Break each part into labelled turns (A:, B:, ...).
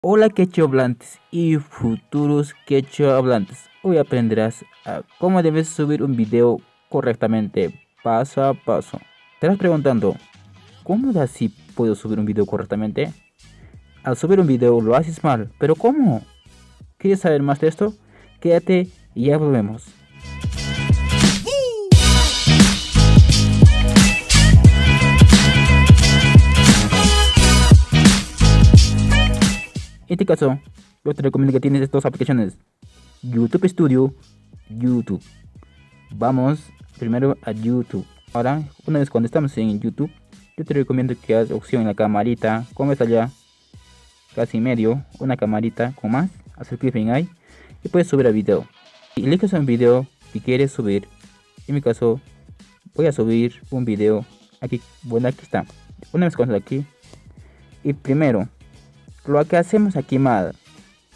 A: Hola quechua hablantes y futuros quechua hablantes. Hoy aprenderás a cómo debes subir un video correctamente, paso a paso. Te estás preguntando, ¿cómo de así puedo subir un video correctamente? Al subir un video lo haces mal, pero ¿cómo? ¿Quieres saber más de esto? Quédate y ya volvemos. En este caso, yo te recomiendo que tienes estas dos aplicaciones, YouTube Studio, YouTube. Vamos primero a YouTube. Ahora, una vez cuando estamos en YouTube, yo te recomiendo que hagas opción en la camarita, como está allá, casi medio, una camarita con más, hacer clic en ahí y puedes subir a video. Y eliges un video que quieres subir. En mi caso, voy a subir un video aquí. Bueno, aquí está. Una vez cuando aquí, y primero, lo que hacemos aquí mal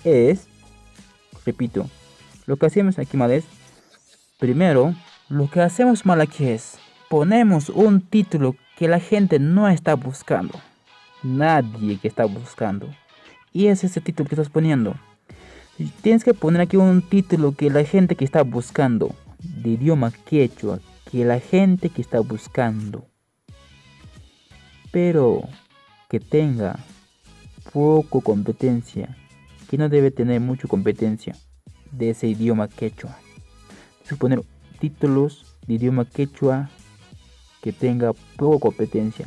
A: es, repito, lo que hacemos aquí mal es, primero, lo que hacemos mal aquí es, ponemos un título que la gente no está buscando. Nadie que está buscando. Y es ese título que estás poniendo. Tienes que poner aquí un título que la gente que está buscando, de idioma quechua, que la gente que está buscando, pero que tenga poco competencia, que no debe tener mucha competencia de ese idioma quechua. Tienes que poner títulos de idioma quechua que tenga poco competencia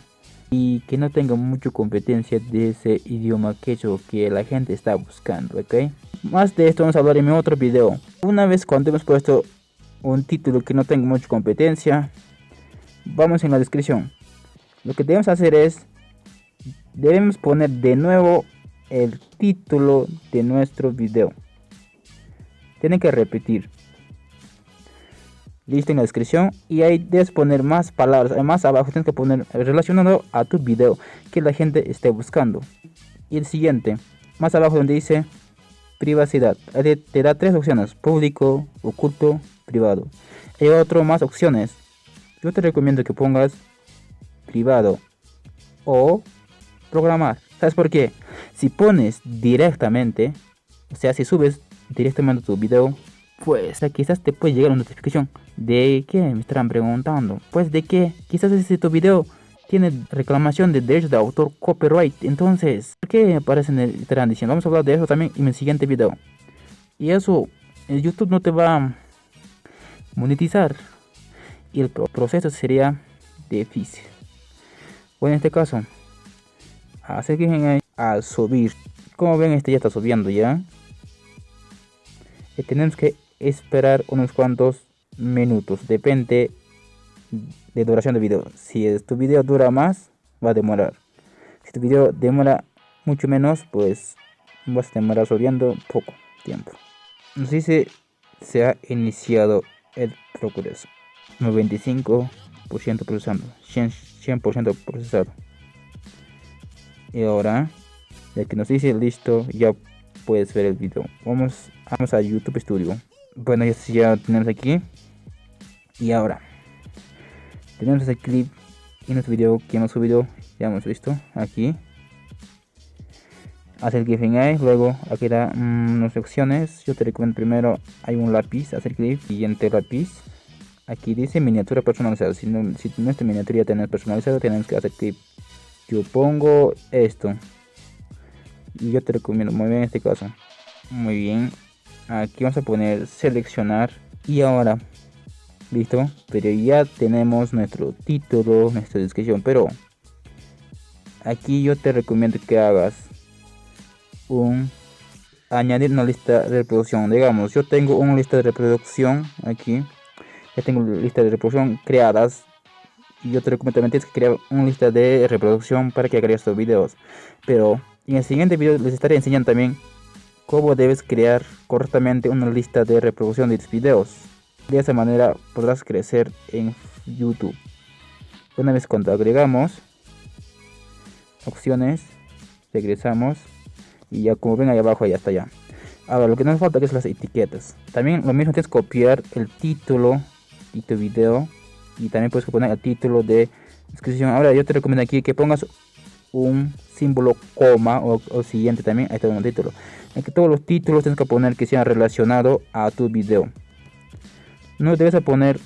A: y que no tenga mucha competencia de ese idioma quechua que la gente está buscando, ¿ok? Más de esto vamos a hablar en mi otro video. Una vez cuando hemos puesto un título que no tenga mucha competencia, vamos en la descripción. Lo que debemos hacer es, debemos poner de nuevo el título de nuestro video. Tienen que repetir. Listo, en la descripción, y ahí debes poner más palabras. Más abajo tienes que poner relacionado a tu video que la gente esté buscando. Y el siguiente, más abajo donde dice privacidad, te da tres opciones: público, oculto, privado. Hay otro más opciones. Yo te recomiendo que pongas privado o programar. ¿Sabes por qué? Si pones directamente, o sea, si subes directamente tu video, pues quizás te puede llegar una notificación. ¿De qué? Me estarán preguntando. Pues de qué, quizás ese tu video tiene reclamación de derechos de autor, copyright. Entonces, ¿por qué aparecen? Estarán diciendo. Vamos a hablar de eso también en el siguiente video. Y eso, el YouTube no te va a monetizar y el proceso sería difícil. Bueno, en este caso, hacer clic en ahí, a subir. Como ven, este ya está subiendo ya. Y tenemos que esperar unos cuantos minutos, depende de duración del video. Si tu video dura más, va a demorar. Si tu video demora mucho menos, pues vas a demorar subiendo poco tiempo. Nos dice se ha iniciado el progreso, 95% procesando, 100% procesado. Y ahora, ya que nos dice listo, ya puedes ver el video. Vamos a YouTube Studio. Bueno, ya tenemos aquí. Y ahora tenemos el clip y nuestro video que hemos subido. Ya hemos visto aquí. Hacer clic en ahí. Luego aquí da unas opciones. Yo te recomiendo primero, hay un lápiz. Hacer clic. Siguiente lápiz. Aquí dice miniatura personalizada. Si nuestra miniatura ya tenemos personalizada, tenemos que hacer clic. Yo pongo esto. Y yo te recomiendo muy bien en este caso. Muy bien. Aquí vamos a poner seleccionar. Y ahora, listo. Pero ya tenemos nuestro título, nuestra descripción. Pero aquí yo te recomiendo que hagas añadir una lista de reproducción. Digamos, yo tengo una lista de reproducción aquí. Ya tengo lista de reproducción creadas. Y yo te recomiendo también tienes que crear una lista de reproducción para que crees estos videos. Pero en el siguiente video les estaré enseñando también cómo debes crear correctamente una lista de reproducción de tus videos. De esa manera podrás crecer en YouTube. Una vez cuando agregamos opciones, regresamos y ya como ven ahí abajo ya está ya. Ahora lo que nos falta es las etiquetas. También lo mismo, tienes que copiar el título de tu video y también puedes poner el título de descripción. Ahora yo te recomiendo aquí que pongas un símbolo coma o siguiente también. Ahí está un título. En que todos los títulos tienes que poner que sean relacionados a tu video. No debes poner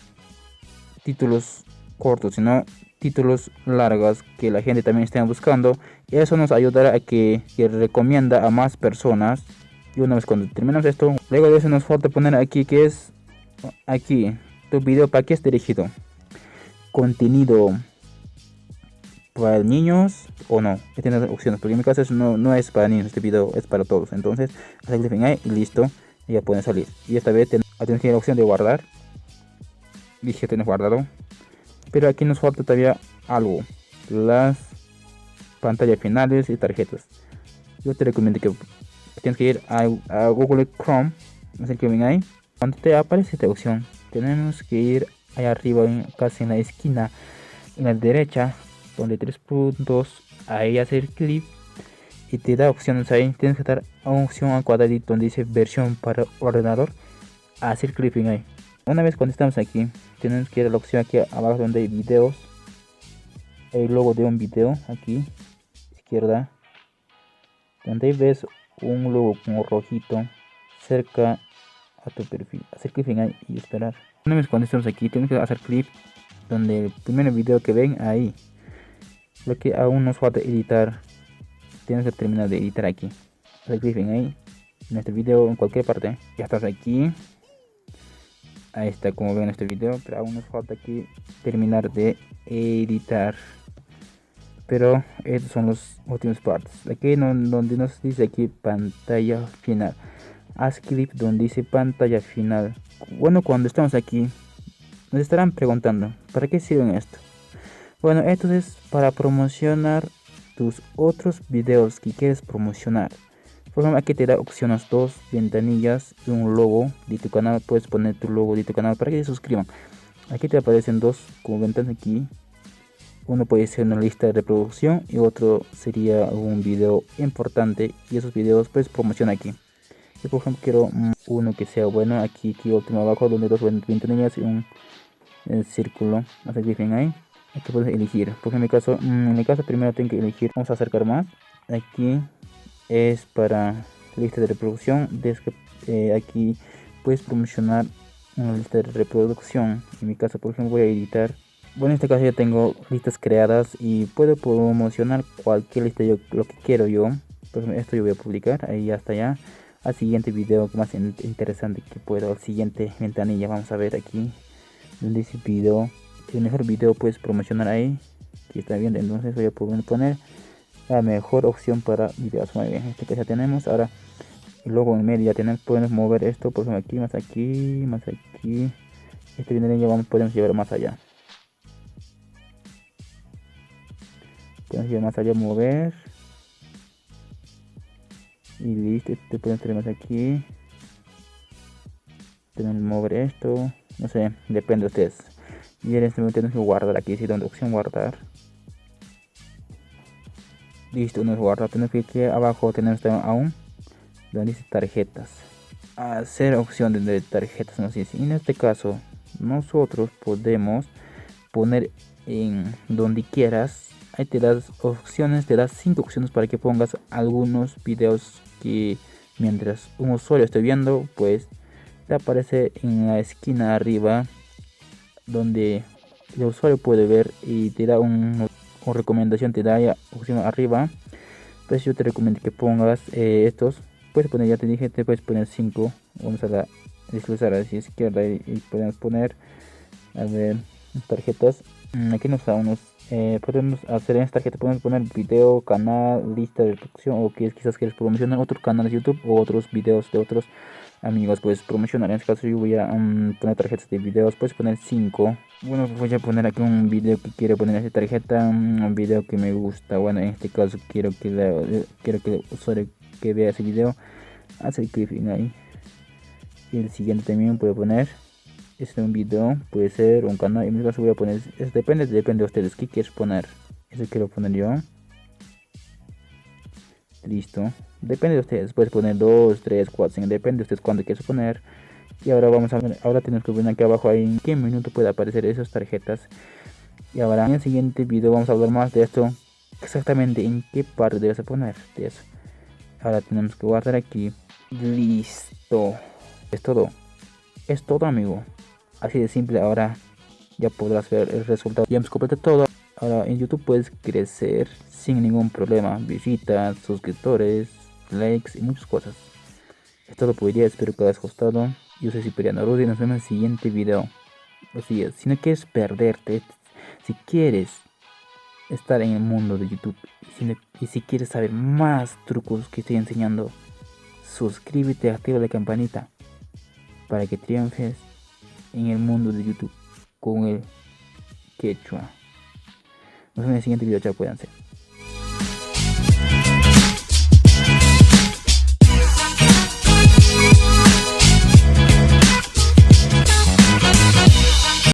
A: títulos cortos, sino títulos largos que la gente también esté buscando. Y eso nos ayudará a que recomienda a más personas. Y una vez cuando terminamos esto, luego de eso nos falta poner aquí que es aquí tu video para qué es dirigido. Contenido para niños o no. Tiene opciones, porque en mi caso no es para niños, este video es para todos. Entonces hace clic en ahí y listo, y ya pueden salir. Y esta vez tienes que tener la opción de guardar. Dije tienes guardado, pero aquí nos falta todavía algo: las pantallas finales y tarjetas. Yo te recomiendo que tienes que ir a Google Chrome, así que ven ahí. Cuando te aparece esta opción, tenemos que ir ahí arriba, casi en la esquina, en la derecha, donde 3 puntos, ahí hacer clic y te da opciones ahí. Tienes que dar a opción al cuadradito donde dice versión para ordenador, hacer clic en ahí. Una vez cuando estamos aquí, tenemos que ir a la opción aquí abajo donde hay videos, el logo de un video aquí izquierda, donde ves un logo como rojito cerca a tu perfil, hacer clic en ahí y esperar. Una vez cuando estamos aquí, tenemos que hacer clic donde el primer video que ven ahí. Lo que aún nos falta editar, tienes que terminar de editar aquí, hacer clic en ahí, en este video, en cualquier parte. Ya estás aquí, ahí está como ven en este video, pero aún nos falta aquí terminar de editar. Pero estos son los últimos partes. Aquí donde nos dice aquí pantalla final, haz clic donde dice pantalla final. Bueno, cuando estamos aquí nos estarán preguntando ¿para qué sirven esto? Bueno, esto es para promocionar tus otros videos que quieres promocionar. Por ejemplo, aquí te da opciones, 2 ventanillas y un logo de tu canal. Puedes poner tu logo de tu canal para que se suscriban. Aquí te aparecen 2 como ventanas aquí. Uno puede ser una lista de reproducción y otro sería un video importante, y esos videos pues promociona aquí. Yo por ejemplo quiero uno que sea bueno. Aquí último abajo donde 2 ventanillas y un círculo, hacer clic en ahí. Aquí puedes elegir. Por ejemplo en mi caso primero tengo que elegir. Vamos a acercar más. Aquí es para lista de reproducción. Aquí puedes promocionar una lista de reproducción. En mi caso por ejemplo voy a editar. Bueno, en este caso ya tengo listas creadas y puedo promocionar cualquier lista, lo que quiero yo. Por ejemplo, esto yo voy a publicar ahí hasta allá. Al siguiente video más interesante que puedo, al siguiente ventanilla, vamos a ver aquí donde dice video. El mejor video puedes promocionar ahí, que está bien. Entonces voy a poner la mejor opción para videos. Muy bien, este que ya tenemos. Ahora y luego en medio ya tenemos, podemos mover esto, por ejemplo aquí, más aquí, más aquí. Este ventanilla podemos llevar más allá. Podemos ir más allá, mover y listo. Te pueden tener más aquí. Tenemos que mover esto, no sé, depende de ustedes. Y en este momento tenemos que guardar aquí, si donde opción guardar. Listo, nos guarda. Tenemos que aquí abajo tenemos aún donde dice tarjetas, hacer opción de tarjetas, no sé si en este caso nosotros podemos poner en donde quieras. Ahí te das opciones, te das 5 opciones para que pongas algunos videos que mientras un usuario esté viendo, pues te aparece en la esquina arriba donde el usuario puede ver y te da una recomendación, te da ya opción arriba. Pues yo te recomiendo que pongas estos. Puedes poner, ya te dije, te puedes poner 5. Vamos a deslizar hacia izquierda y podemos poner, a ver, tarjetas. Aquí nos da unos. Podemos hacer en esta tarjeta, podemos poner video, canal, lista de reproducción, o que quizás quieres promocionar otros canales de YouTube o otros videos de otros amigos, puedes promocionar. En este caso yo voy a poner tarjetas de videos, puedes poner 5. Bueno, voy a poner aquí un video que quiero poner en esta tarjeta, un video que me gusta. Bueno, en este caso quiero que el usuario que vea ese video hace clic en ahí. Y el siguiente también puedo poner. Este es un video, puede ser un canal. En mi caso voy a poner, depende de ustedes, ¿qué quieres poner? Eso quiero poner yo. Listo, depende de ustedes, puedes poner 2, 3, 4, 5, depende de ustedes cuándo quieres poner. Y ahora vamos a ver, ahora tenemos que ver aquí abajo ahí en qué minuto puede aparecer esas tarjetas. Y ahora en el siguiente video vamos a hablar más de esto, exactamente en qué parte debes poner de eso. Ahora tenemos que guardar aquí. Listo. Es todo, amigo. Así de simple. Ahora ya podrás ver el resultado. Ya hemos completado todo. Ahora en YouTube puedes crecer sin ningún problema. Visitas, suscriptores, likes y muchas cosas. Es todo por hoy día. Espero que te haya gustado. Yo soy Cipriano Rudy. Nos vemos en el siguiente video. Así es. Si no quieres perderte, si quieres estar en el mundo de YouTube y si quieres saber más trucos que estoy enseñando, suscríbete, activa la campanita para que triunfes en el mundo de YouTube con el quechua. Nos vemos en el siguiente video, chao, cuídense.